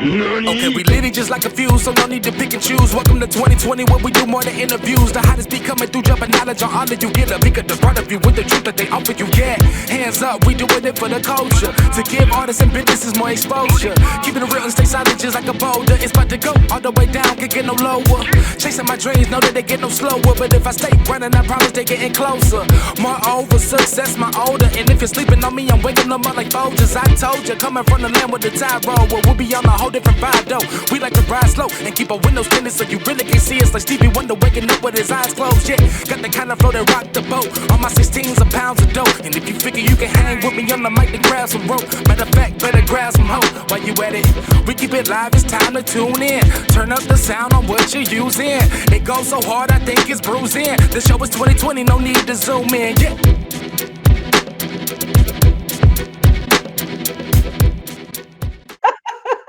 Okay, we lit it just like a fuse, so no need to pick and choose. Welcome to 2020, where we do more than interviews. The hottest be coming through, jumping knowledge on all of you. Get a pick of the front of you with the truth that they offer you. Yeah, hands up, we doing it for the culture. To give artists and businesses more exposure. Keeping it real and stay solid just like a boulder. It's about to go all the way down, can't get no lower. Chasing my dreams, know that they get no slower. But if I stay running, I promise they getting closer. Moreover, success my older. And if you're sleeping on me, I'm waking them up like Folgers. I told you, coming from the land with the tide roll. Well, we'll be on a whole different vibe though. We like to ride slow and keep our windows tinted so you really can't see us. Like Stevie Wonder waking up with his eyes closed. Yeah, got the kind of flow that rock the boat. On my 16s of pounds of dough. And if you figure you can hang with me on the mic, then grab some rope. Matter of fact, better grab some hope. While you at it, we keep it live, it's time to tune in. Turn up the sound on what you're using. It goes so hard, I think it's bruising. The show is 2020, no need to zoom in. Yeah.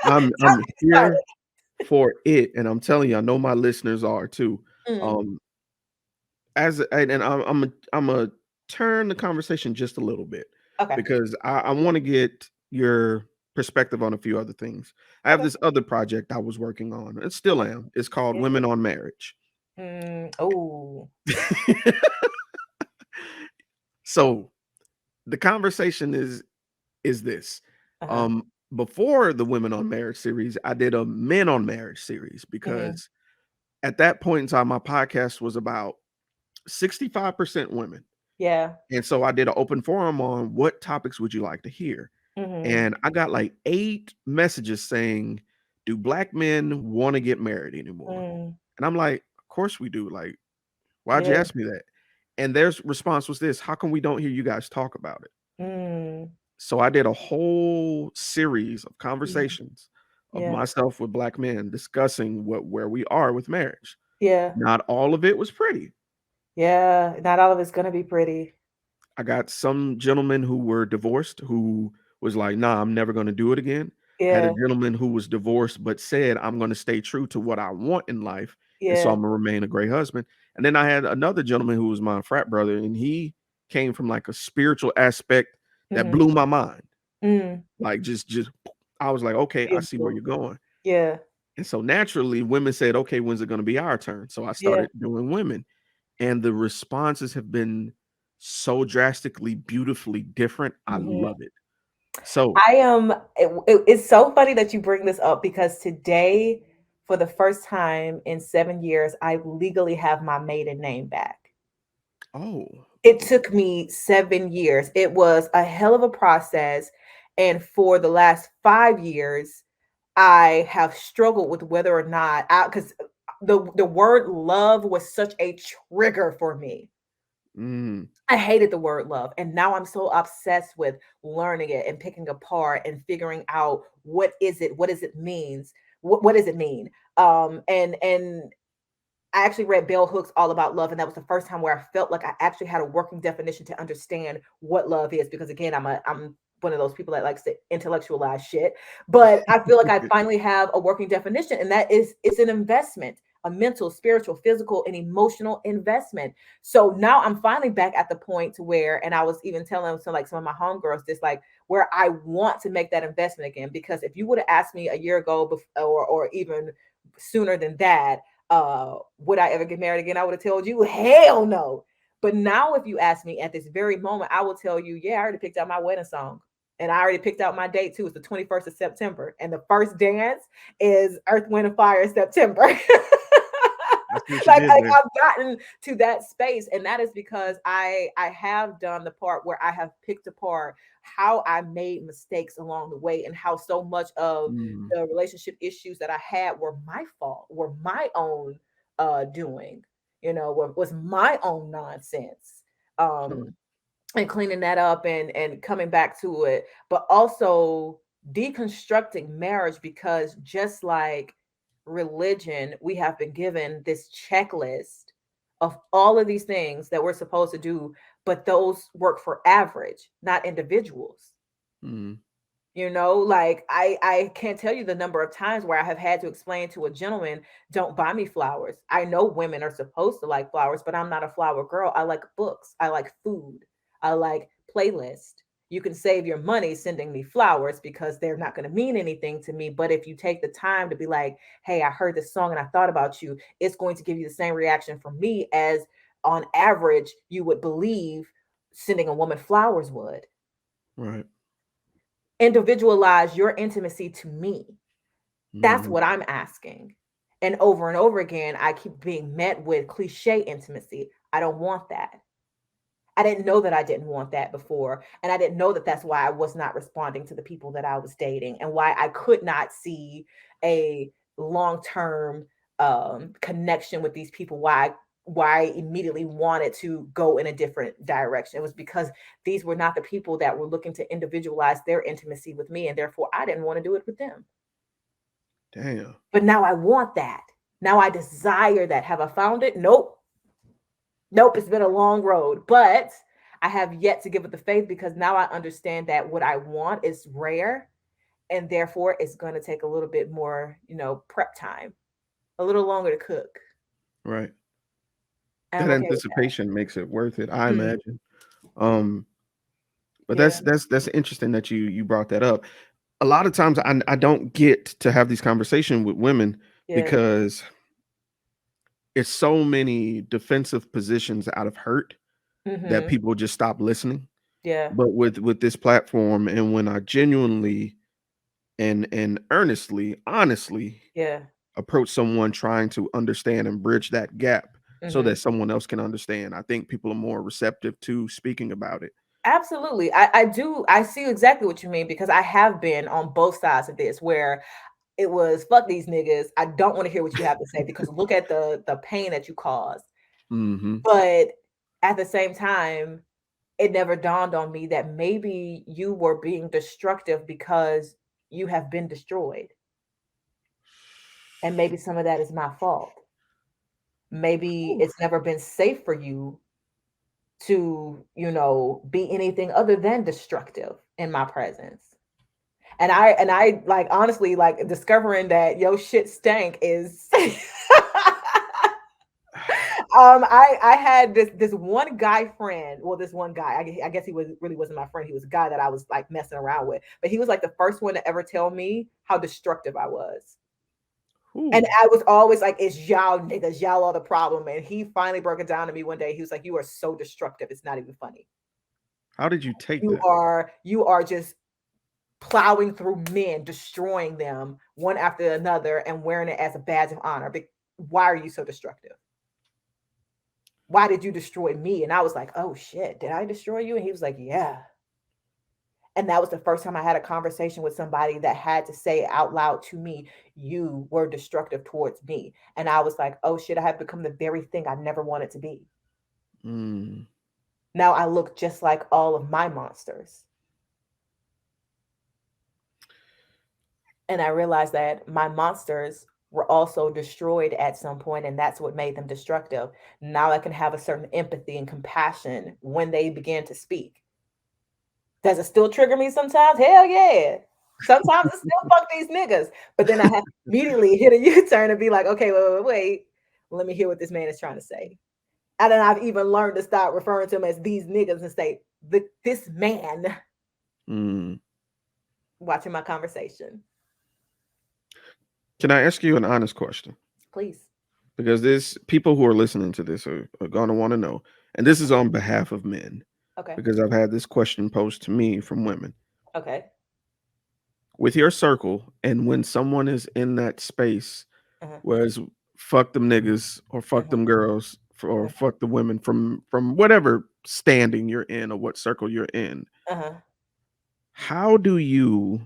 I'm here for it, and I'm telling you, I know my listeners are too. Um, I'm a turn the conversation just a little bit Okay. because I want to get your perspective on a few other things. I have this other project I was working on. It still am. It's called Women on Marriage. Oh. So the conversation is this. Before the Women on Marriage series, I did a Men on Marriage series because at that point in time, my podcast was about 65% women. Yeah. And so I did an open forum on what topics would you like to hear? And I got like 8 messages saying, do Black men want to get married anymore? And I'm like, of course we do. Like, why'd you ask me that? And their response was this: how come we don't hear you guys talk about it? So I did a whole series of conversations of myself with Black men discussing where we are with marriage. Yeah. Not all of it was pretty. Yeah. Not all of it's going to be pretty. I got some gentlemen who were divorced who was like, nah, I'm never going to do it again. Had a gentleman who was divorced but said, I'm going to stay true to what I want in life. And so I'm going to remain a great husband. And then I had another gentleman who was my frat brother, and he came from like a spiritual aspect that blew my mind. Like just I was like, okay, I see where you're going. Yeah. And so naturally women said, okay, when's it going to be our turn? So I started doing women, and the responses have been so drastically, beautifully different. I love it. So it's so funny that you bring this up, because today, for the first time in 7 years, I legally have my maiden name back. Oh. It took me 7 years. It was a hell of a process. And for the last 5 years, I have struggled with whether or not, because the word love was such a trigger for me. I hated the word love. And now I'm so obsessed with learning it and picking apart and figuring out what is it means. What does it mean? And I actually read Bell Hooks All About Love, and that was the first time where I felt like I actually had a working definition to understand what love is. Because again, I'm one of those people that likes to intellectualize shit, but I feel like I finally have a working definition, and that is, it's an investment, a mental, spiritual, physical, and emotional investment. So now I'm finally back at the point to where, and I was even telling some of my homegirls this, like, where I want to make that investment again. Because if you would have asked me a year ago or even sooner than that, would I ever get married again? I would have told you, hell no. But now if you ask me at this very moment, I will tell you, yeah, I already picked out my wedding song. And I already picked out my date too. It's the 21st of September. And the first dance is Earth, Wind, and Fire September. I've gotten to that space. And that is because I have done the part where I have picked apart how I made mistakes along the way, and how so much of the relationship issues that I had were my fault, were my own doing, was my own nonsense. And cleaning that up and coming back to it, but also deconstructing marriage, because just like religion, we have been given this checklist of all of these things that we're supposed to do, but those work for average, not individuals. Like I can't tell you the number of times where I have had to explain to a gentleman, don't buy me flowers. I know women are supposed to like flowers, but I'm not a flower girl. I like books. I like food. I like playlist. You can save your money sending me flowers because they're not going to mean anything to me. But if you take the time to be like, hey, I heard this song and I thought about you, it's going to give you the same reaction from me as on average you would believe sending a woman flowers would. Right. Individualize your intimacy to me. That's Mm-hmm. what I'm asking. And over again, I keep being met with cliche intimacy. I don't want that. I didn't know that I didn't want that before. And I didn't know that that's why I was not responding to the people that I was dating and why I could not see a long-term connection with these people. Why I immediately wanted to go in a different direction. It was because these were not the people that were looking to individualize their intimacy with me. And therefore I didn't want to do it with them. Damn. But now I want that. Now I desire that. Have I found it? Nope. Nope. It's been a long road, but I have yet to give it the faith because now I understand that what I want is rare and therefore it's going to take a little bit more, prep time, a little longer to cook. Right. And That I'm okay with anticipation makes it worth it, I that. imagine. But Yeah. that's interesting that you brought that up. A lot of times I don't get to have these conversations with women Yeah. because it's so many defensive positions out of hurt that Mm-hmm. people just stop listening. Yeah. But with this platform, and when I genuinely and earnestly, honestly Yeah. approach someone trying to understand and bridge that gap so Mm-hmm. that someone else can understand, I think people are more receptive to speaking about it. Absolutely. I do. I see exactly what you mean because I have been on both sides of this where it was fuck these niggas. I don't want to hear what you have to say because look at the pain that you caused. Hmm. But at the same time, it never dawned on me that maybe you were being destructive because you have been destroyed. And maybe some of that is my fault. Maybe it's never been safe for you to, be anything other than destructive in my presence. And I like honestly like discovering that your shit stank is I had this one guy friend. Well, this one guy. I guess he really wasn't my friend. He was a guy that I was like messing around with. But he was like the first one to ever tell me how destructive I was. And Ooh. I was always like, "It's y'all niggas. Y'all are the problem." And he finally broke it down to me one day. He was like, "You are so destructive. It's not even funny. How did you take You that? are you are just plowing through men, destroying them one after another, and wearing it as a badge of honor. But why are you so destructive? Why did you destroy me?" And I was like, "Oh shit, did I destroy you?" And he was like, "Yeah." And that was the first time I had a conversation with somebody that had to say out loud to me, "You were destructive towards me." And I was like, "Oh shit, I have become the very thing I never wanted to be." Mm. Now I look just like all of my monsters. And I realized that my monsters were also destroyed at some point, and that's what made them destructive. Now I can have a certain empathy and compassion when they begin to speak. Does it still trigger me sometimes? Hell yeah. Sometimes it's still fuck these niggas. But then I have to immediately hit a U-turn and be like, okay, wait. Let me hear what this man is trying to say. And then I've even learned to stop referring to him as these niggas and say, this man Mm. watching my conversation. Can I ask you an honest question? Please. Because this people who are listening to this are going to want to know, and this is on behalf of men, Okay. because I've had this question posed to me from women. Okay. With your circle, and when someone is in that space, Uh-huh. whereas fuck them niggas or fuck Uh-huh. them girls or Uh-huh. fuck the women from whatever standing you're in or what circle you're in, Uh-huh. how do you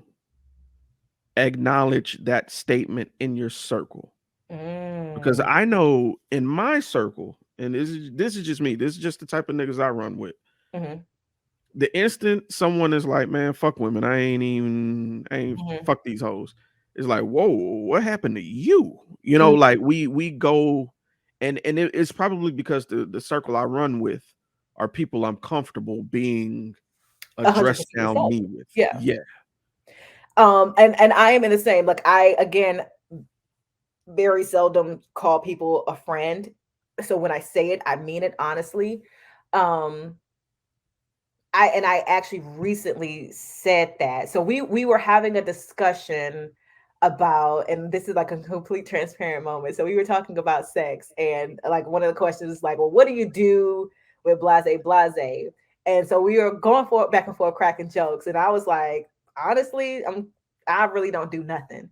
acknowledge that statement in your circle? Because Mm. I know in my circle, and this is just me, this is just the type of niggas I run with. Mhm. The instant someone is like, man, fuck women, I ain't Mhm. fuck these hoes. It's like, whoa, what happened to you? Mhm. Like we go, and it's probably because the circle I run with are people I'm comfortable being addressed 100% down yourself. me with. Yeah. Yeah. And I am in the same. Like I again very seldom call people a friend. So when I say it, I mean it honestly. Um I actually recently said that. So we were having a discussion about, and this is like a complete transparent moment. So we were talking about sex, and like one of the questions is like, well, what do you do with blase blase? And so we were going for back and forth cracking jokes, and I was like, honestly, I really don't do nothing.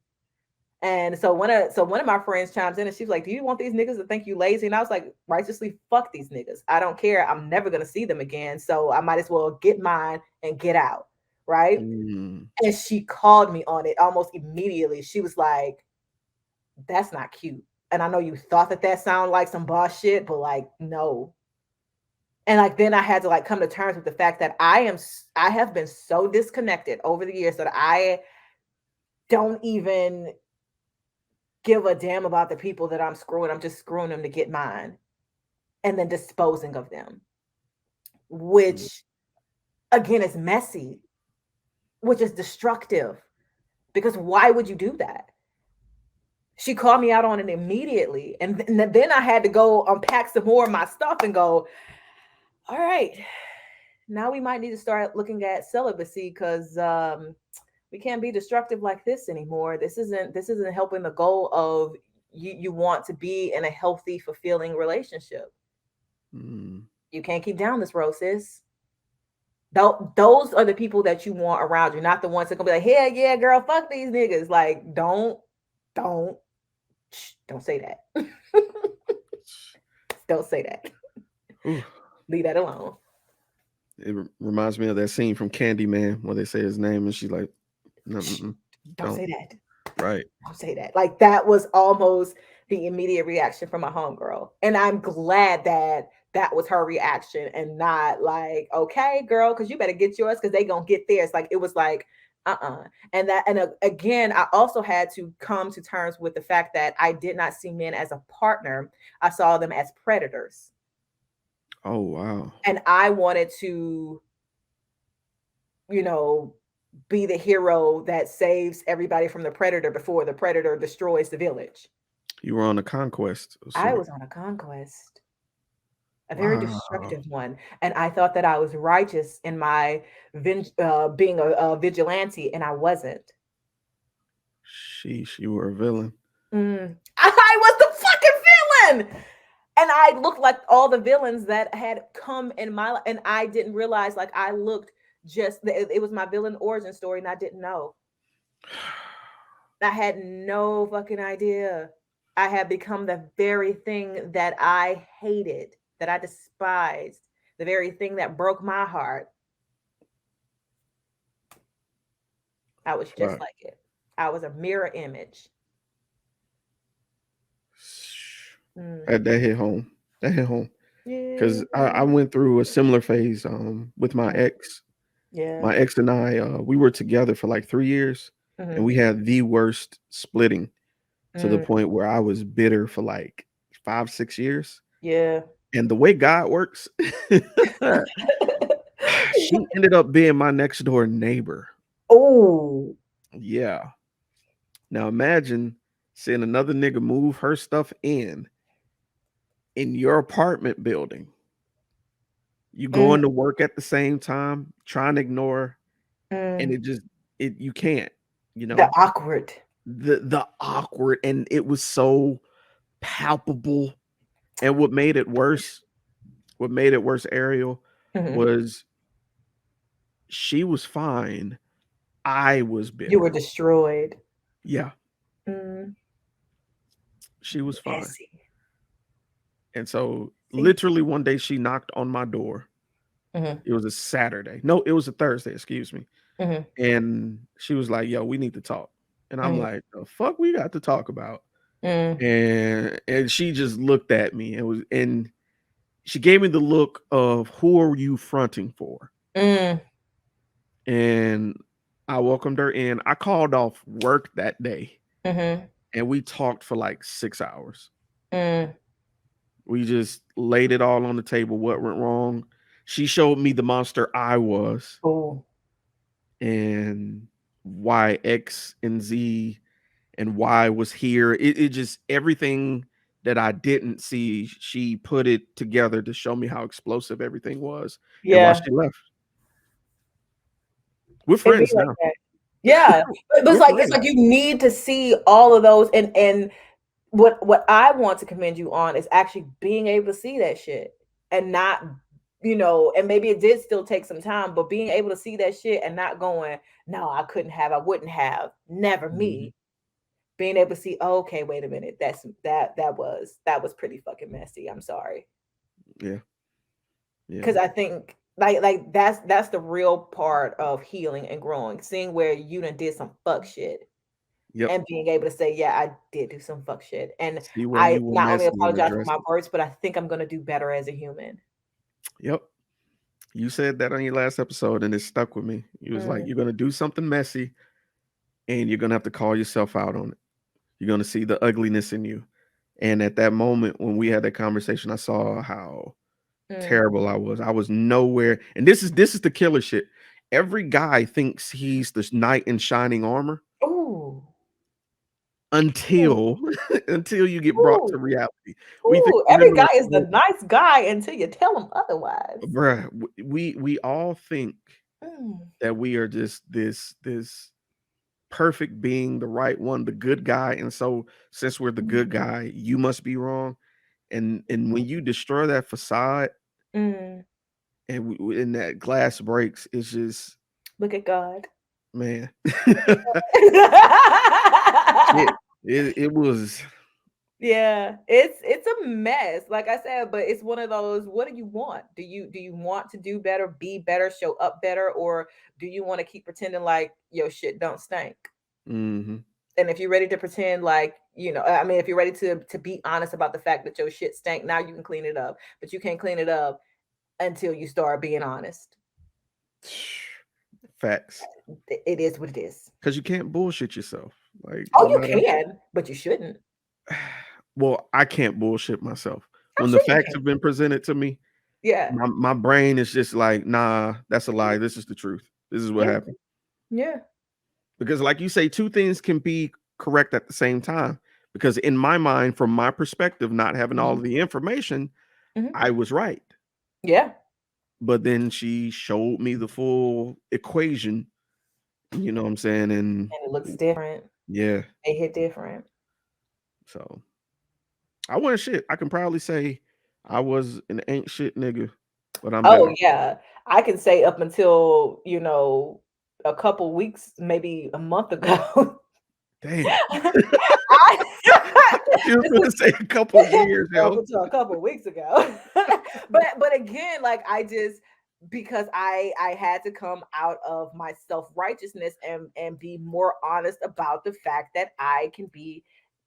And so one of my friends chimes in and she's like, "Do you want these niggas to think you lazy?" And I was like, "Righteously, fuck these niggas. I don't care. I'm never gonna see them again. So I might as well get mine and get out." Right. Mm. And she called me on it almost immediately. She was like, "That's not cute. And I know you thought that sounded like some boss shit, but like, no." And like then I had to like come to terms with the fact that I have been so disconnected over the years that I don't even give a damn about the people that I'm screwing. I'm just screwing them to get mine and then disposing of them, which again is messy, which is destructive. Because why would you do that? She called me out on it immediately. And then I had to go unpack some more of my stuff and go, all right, now we might need to start looking at celibacy because we can't be destructive like this anymore. This isn't helping the goal of you want to be in a healthy, fulfilling relationship. You can't keep down this road, sis. Those are the people that you want around you, not the ones that gonna be like, "Hell yeah, girl, fuck these niggas." Like, don't say that. Don't say that. Ooh. Leave that alone. It reminds me of that scene from Candyman where they say his name and she's like, no, don't say that. Right. Don't say that. Like that was almost the immediate reaction from my homegirl. And I'm glad that was her reaction and not like, okay, girl, because you better get yours because they gonna get theirs. Like it was like, And again, I also had to come to terms with the fact that I did not see men as a partner. I saw them as predators. Oh, wow. And I wanted to, be the hero that saves everybody from the predator before the predator destroys the village. You were on a conquest. I was on a conquest, a very destructive one. And I thought that I was righteous in my being a vigilante, and I wasn't. Sheesh, you were a villain. I was the fucking villain. And I looked like all the villains that had come in my life. And I didn't realize, like, I looked it was my villain origin story, and I didn't know. I had no fucking idea. I had become the very thing that I hated, that I despised, the very thing that broke my heart. I was just like it. I was a mirror image. That hit home. That hit home. Because I went through a similar phase with my ex. Yeah. My ex and I, we were together for like 3 years, and we had the worst splitting to the point where I was bitter for like 5-6 years. Yeah. And the way God works, she ended up being my next door neighbor. Oh. Yeah. Now imagine seeing another nigga move her stuff in your apartment building. You going to work at the same time, trying to ignore, and you can't, The awkward. The awkward, and it was so palpable. And what made it worse, Arielle, was she was fine. I was bitter. You were destroyed. Yeah. She was fine. Messy. And so literally one day she knocked on my door. It was a Saturday. No, it was a Thursday, excuse me. And she was like, "Yo, we need to talk." And I'm like, "The fuck we got to talk about?" And she just looked at me and she gave me the look of, "Who are you fronting for?" And I welcomed her in. I called off work that day. And we talked for like 6 hours. We just laid it all on the table, what went wrong. She showed me the monster I was. And why X and Z and Y was here. It just, everything that I didn't see, she put it together to show me how explosive everything was. Yeah. And why she left. We're friends like now. that. Yeah, but it's like you need to see all of those, and what I want to commend you on is actually being able to see that shit and not, and maybe it did still take some time, but being able to see that shit and not going, no, I couldn't have, I wouldn't have, never me. Being able to see, oh, okay, wait a minute, that was pretty fucking messy. I'm sorry. Yeah. Because I think like that's the real part of healing and growing, seeing where you done did some fuck shit. Yep. And being able to say, yeah, I did do some fuck shit. And I not only apologize for my words, but I think I'm going to do better as a human. Yep. You said that on your last episode and it stuck with me. You was like, you're going to do something messy and you're going to have to call yourself out on it. You're going to see the ugliness in you. And at that moment, when we had that conversation, I saw how terrible I was. I was nowhere. And this is the killer shit. Every guy thinks he's the knight in shining armor. Ooh. Until you get brought to reality. Every guy is the nice guy until you tell him otherwise. Bruh, we all think that we are just this perfect being, the right one, the good guy. And so since we're the good guy, you must be wrong. And when you destroy that facade and that glass breaks, it's just look at God. Man. It was, yeah, it's a mess, like I said, but it's one of those, what do you want? Do you want to do better, be better, show up better, or do you want to keep pretending like your shit don't stink? And if you're ready to pretend like, if you're ready to be honest about the fact that your shit stank, now you can clean it up, but you can't clean it up until you start being honest. Facts. It is what it is. Because you can't bullshit yourself. Like, you can, but you shouldn't. Well, I can't bullshit myself. When the facts have been presented to me, my brain is just like, nah, that's a lie. This is the truth. This is what happened. Yeah. Because like you say, two things can be correct at the same time. Because in my mind, from my perspective, not having all of the information, I was right. Yeah. But then she showed me the full equation. You know what I'm saying? And it looks different. Yeah. They hit different. So I wasn't shit. I can probably say I was an ain't shit nigga. But I'm better. Yeah. I can say up until, a couple weeks, maybe a month ago. Damn. You were going to say a couple of years ago. A couple of weeks ago. but again, like because I had to come out of my self-righteousness and be more honest about the fact that I can be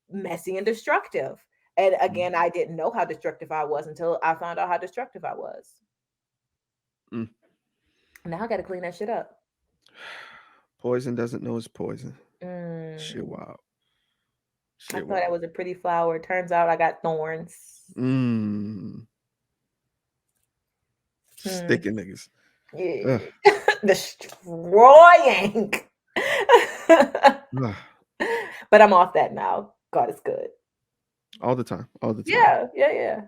messy and destructive. And again, I didn't know how destructive I was until I found out how destructive I was. Now I got to clean that shit up. Poison doesn't know it's poison. Shit wild. I thought I was a pretty flower. Turns out I got thorns. Sticking niggas. Yeah. Destroying. But I'm off that now. God is good. All the time. Yeah.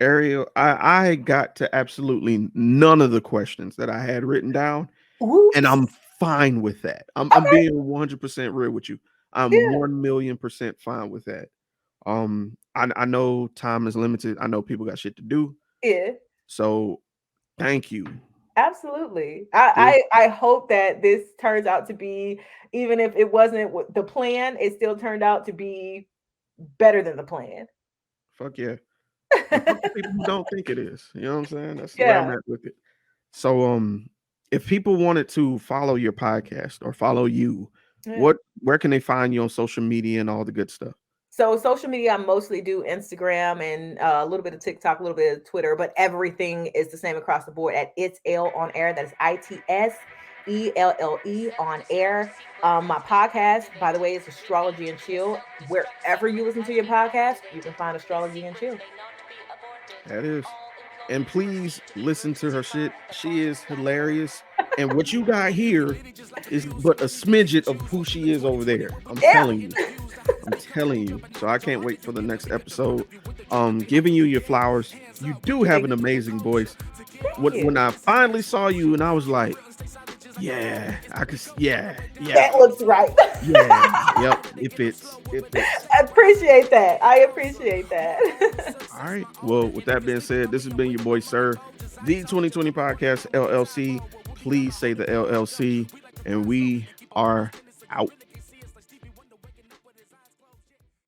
Arielle, I got to absolutely none of the questions that I had written down. Oops. And I'm fine with that. I'm being 100% real with you. I'm 1,000,000% fine with that. I know time is limited. I know people got shit to do. Yeah. So thank you. Absolutely. I hope that this turns out to be, even if it wasn't the plan, it still turned out to be better than the plan. Fuck yeah. People who don't think it is. You know what I'm saying? That's where I'm at with it. So if people wanted to follow your podcast or follow you, where can they find you on social media and all the good stuff? So social media, I mostly do Instagram and a little bit of TikTok, a little bit of Twitter, but everything is the same across the board at It's Elle on Air. That is ITSELLE on Air. My podcast, by the way, is Astrology and Chill. Wherever you listen to your podcast, you can find Astrology and Chill. That is. And please listen to her shit. She is hilarious. And what you got here is but a smidget of who she is over there. I'm telling you. So I can't wait for the next episode. giving you your flowers. You do have an amazing voice. When I finally saw you, and I was like, yeah, I could, yeah. That looks right. Yeah, yep. It fits. I appreciate that. All right. Well, with that being said, this has been your boy Sirr, the 2020 Podcast LLC. Please say the LLC, and we are out.